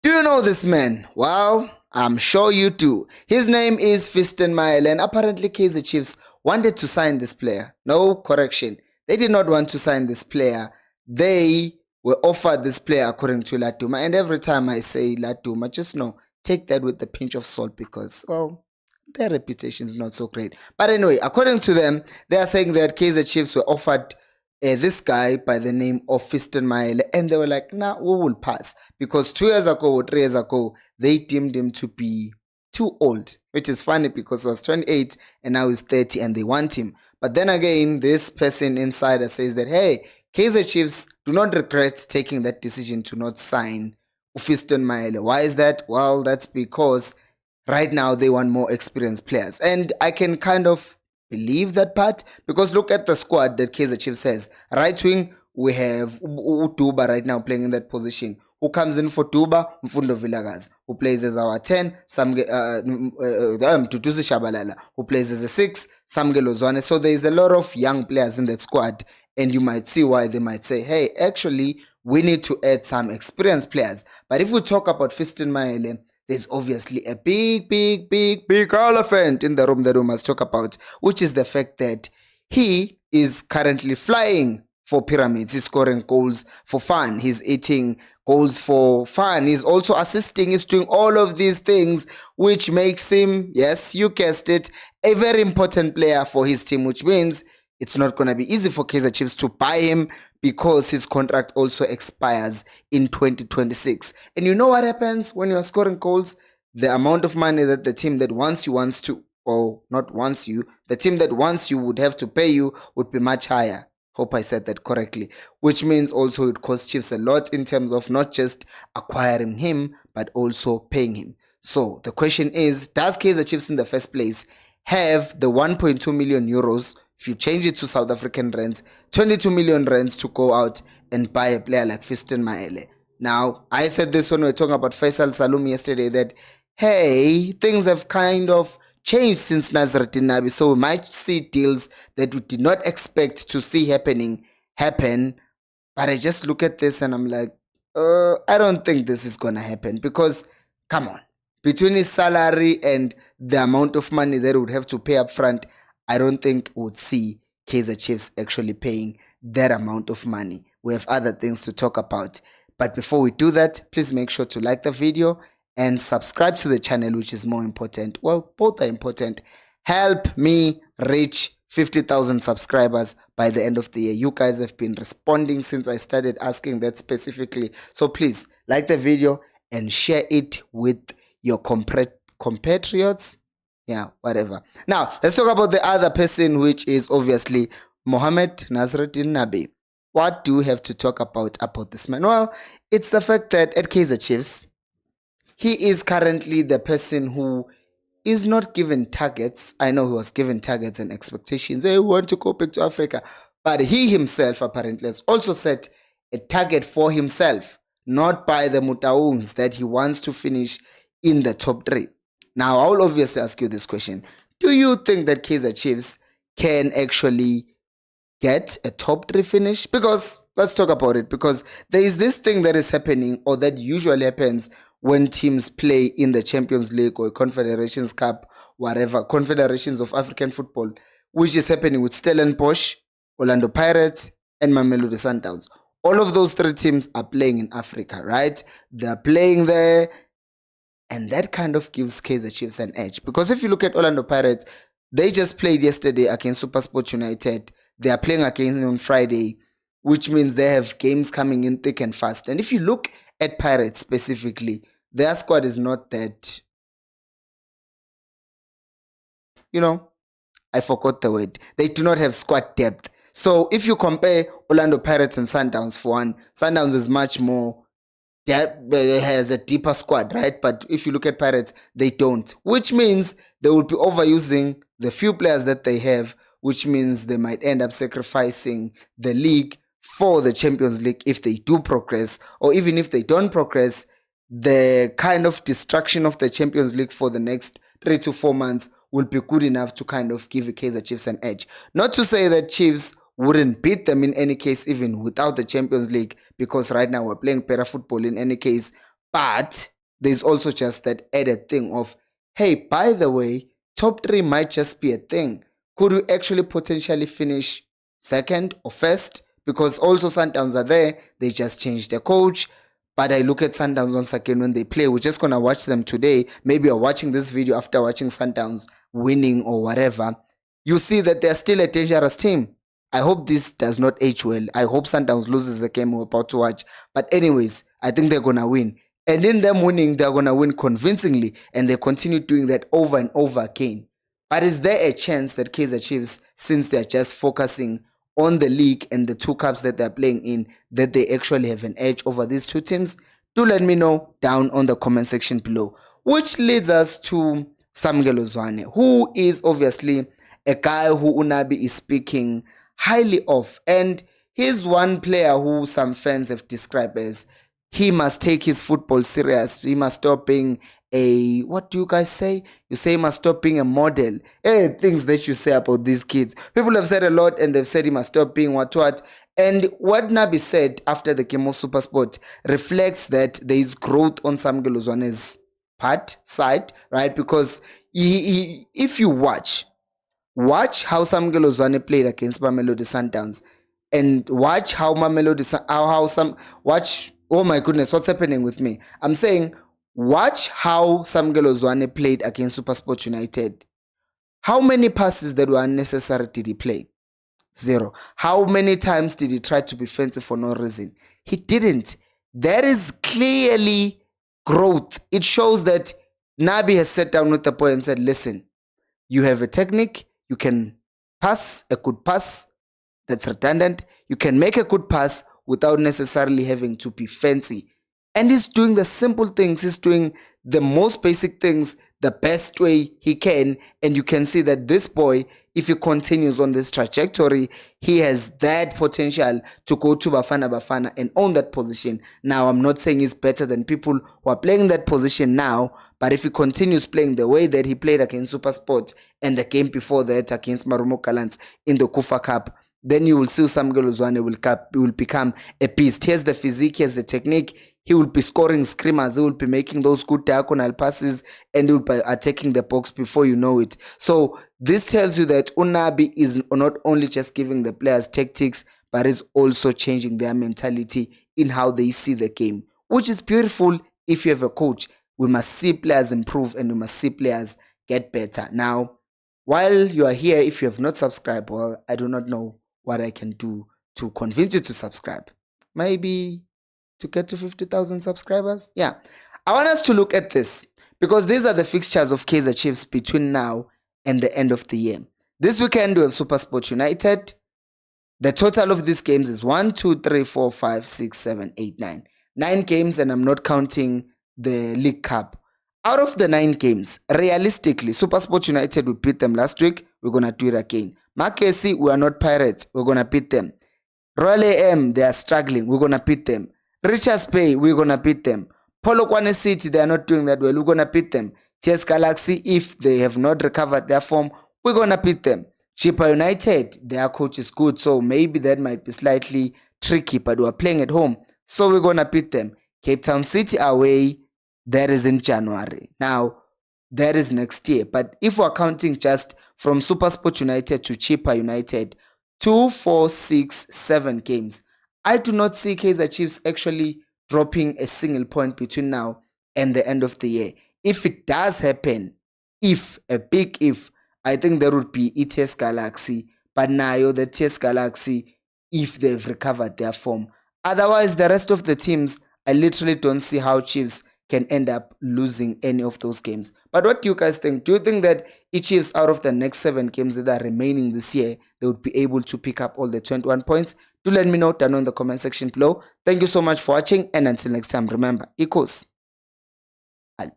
Do you know this man? Well, I'm sure you do. His name is FISTON Mayele, and apparently Kaizer Chiefs wanted to sign this player. No, correction. They did not want to sign this player. They were offered this player according to Laduma. And every time I say Laduma, just know, take that with a pinch of salt because, well, their reputation is not so great. But anyway, according to them, they are saying that Kaizer Chiefs were offered this guy by the name of FISTON Mayele, and they were like, nah, we will pass. Because 2 years ago or 3 years ago, they deemed him to be too old, which is funny because he was 28 and now he's 30 and they want him. But then again, this person insider says that, hey, Kaizer Chiefs do not regret taking that decision to not sign FISTON Mayele. Why is that? Well, that's because right now they want more experienced players. And I can kind of believe that part because look at the squad that Kaizer Chiefs has. Right wing, we have Duba right now playing in that position. Who comes in for Duba? Mfundo Vilakazi, who plays as our 10, Tutusi Shabalala, who plays as a 6, Samkelo Zwane. So there is a lot of young players in that squad, and you might see why they might say, hey, actually, we need to add some experienced players. But if we talk about FISTON Mayele, there's obviously a big elephant in the room that we must talk about, which is the fact that he is currently flying for pyramids. He's scoring goals for fun. He's eating goals for fun. He's also assisting. He's doing all of these things, which makes him, yes, you guessed it, a very important player for his team, which means it's not going to be easy for Kaizer Chiefs to buy him because his contract also expires in 2026. And you know what happens when you are scoring goals? The amount of money that the team that wants you wants to, or not wants you, the team that wants you would have to pay you would be much higher. Hope I said that correctly. Which means also it costs Chiefs a lot in terms of not just acquiring him, but also paying him. So the question is, does Kaizer Chiefs in the first place have the 1.2 million euros, if you change it to South African rands, 22 million rands to go out and buy a player like FISTON Mayele? Now, I said this when we were talking about Faisal Salum yesterday that, hey, things have kind of changed since Nabi, so we might see deals that we did not expect to see happen. But I just look at this and I'm like, I don't think this is gonna happen because, come on, between his salary and the amount of money that would have to pay up front, I don't think we would see Kaizer Chiefs actually paying that amount of money. We have other things to talk about. But before we do that, please make sure to like the video and subscribe to the channel, which is more important. Well, both are important. Help me reach 50,000 subscribers by the end of the year. You guys have been responding since I started asking that specifically. So please like the video and share it with your compatriots. Yeah, whatever. Now, let's talk about the other person, which is obviously Mohamed Nasruddin Nabi. What do we have to talk about this man? Well, it's the fact that at Kaizer Chiefs, he is currently the person who is not given targets. I know he was given targets and expectations. Hey, we want to go back to Africa. But he himself apparently has also set a target for himself, not by the Mutaungs, that he wants to finish in the top 3. Now, I will obviously ask you this question. Do you think that Kaizer Chiefs can actually get a top 3 finish? Because, let's talk about it, because there is this thing that is happening, or that usually happens when teams play in the Champions League or Confederations Cup, whatever, Confederations of African Football, which is happening with Stellenbosch, Orlando Pirates, and Mamelodi Sundowns. All of those 3 teams are playing in Africa, right? They're playing there, and that kind of gives Kaizer Chiefs an edge. Because if you look at Orlando Pirates, they just played yesterday against SuperSport United. They are playing again on Friday, which means they have games coming in thick and fast. And if you look at Pirates specifically, their squad is not that, I forgot the word. They do not have squad depth. So if you compare Orlando Pirates and Sundowns, for one, Sundowns is much more, has a deeper squad, right? But if you look at Pirates, they don't, which means they will be overusing the few players that they have, which means they might end up sacrificing the league for the Champions League if they do progress, or even if they don't progress, the kind of destruction of the Champions League for the next 3 to 4 months will be good enough to kind of give Kaizer Chiefs an edge. Not to say that Chiefs wouldn't beat them in any case, even without the Champions League, because right now we're playing better football in any case. But there's also just that added thing of, hey, by the way, top 3 might just be a thing. Could we actually potentially finish second or first? Because also Sundowns are there. They just changed their coach. But I look at Sundowns once again when they play. We're just going to watch them today. Maybe you're watching this video after watching Sundowns winning or whatever. You see that they're still a dangerous team. I hope this does not age well. I hope Sundowns loses the game we're about to watch. But anyways, I think they're going to win. And in them winning, they're going to win convincingly. And they continue doing that over and over again. But is there a chance that Kaizer Chiefs, since they're just focusing on the league and the 2 cups that they're playing in, that they actually have an edge over these 2 teams? Do let me know down on the comment section below. Which leads us to Samkelo Zwane, who is obviously a guy who Nabi is speaking highly of. And he's one player who some fans have described as, he must take his football serious. He must stop being a, what do you guys say? You say he must stop being a model. Hey, things that you say about these kids. People have said a lot and they've said he must stop being what. And what Nabi said after the game of Supersport reflects that there is growth on Samkelo Zwane's side, right? Because if you watch how Samkelo Zwane played against Mamelodi Sundowns, and watch how oh my goodness, what's happening with me? I'm saying, watch how Samkelo Zwane played against SuperSport United. How many passes that were unnecessary did he play? 0. How many times did he try to be fancy for no reason? He didn't. There is clearly growth. It shows that Nabi has sat down with the boy and said, listen, you have a technique, you can pass a good pass that's redundant, you can make a good pass without necessarily having to be fancy. And he's doing the simple things, he's doing the most basic things the best way he can. And you can see that this boy, if he continues on this trajectory, he has that potential to go to Bafana and own that position. Now, I'm not saying he's better than people who are playing that position now, but if he continues playing the way that he played against SuperSport and the game before that against Marumo Gallants in the Kufa Cup, then you will see Samkelo Zwane will become a beast. Here's the physique, here's the technique. He will be scoring screamers, he will be making those good diagonal passes, and he will be attacking the box before you know it. So this tells you that Nabi is not only just giving the players tactics, but is also changing their mentality in how they see the game, which is beautiful. If you have a coach, we must see players improve and we must see players get better. Now, while you are here, if you have not subscribed, well, I do not know what I can do to convince you to subscribe. Maybe to get to 50,000 subscribers. Yeah, I want us to look at this because these are the fixtures of Kaizer Chiefs between now and the end of the year. This weekend we have SuperSport United. The total of these games is 1, 2, 3, 4, 5, 6, 7, 8, 9. 9 games, and I'm not counting the League Cup. Out of the 9 games, realistically, SuperSport United, we beat them last week. We're going to do it again. Amakhosi, we are not Pirates. We're going to beat them. Royal AM, they are struggling. We're going to beat them. Richards Bay, we're going to beat them. Polokwane City, they are not doing that well. We're going to beat them. TS Galaxy, if they have not recovered their form, we're going to beat them. Chippa United, their coach is good, so maybe that might be slightly tricky, but we're playing at home, so we're going to beat them. Cape Town City away, that is in January. Now, that is next year. But if we're counting just from SuperSport United to Chippa United, 2, 4, 6, 7 games, I do not see Kaizer Chiefs actually dropping a single point between now and the end of the year. If it does happen, a big if, I think there would be TS Galaxy, but now the TS Galaxy, if they've recovered their form. Otherwise, the rest of the teams, I literally don't see how Chiefs can end up losing any of those games. But what do you guys think? Do you think that Chiefs, out of the next 7 games that are remaining this year, they would be able to pick up all the 21 points? Do let me know down in the comment section below. Thank you so much for watching, and until next time, remember, Khosi, I'll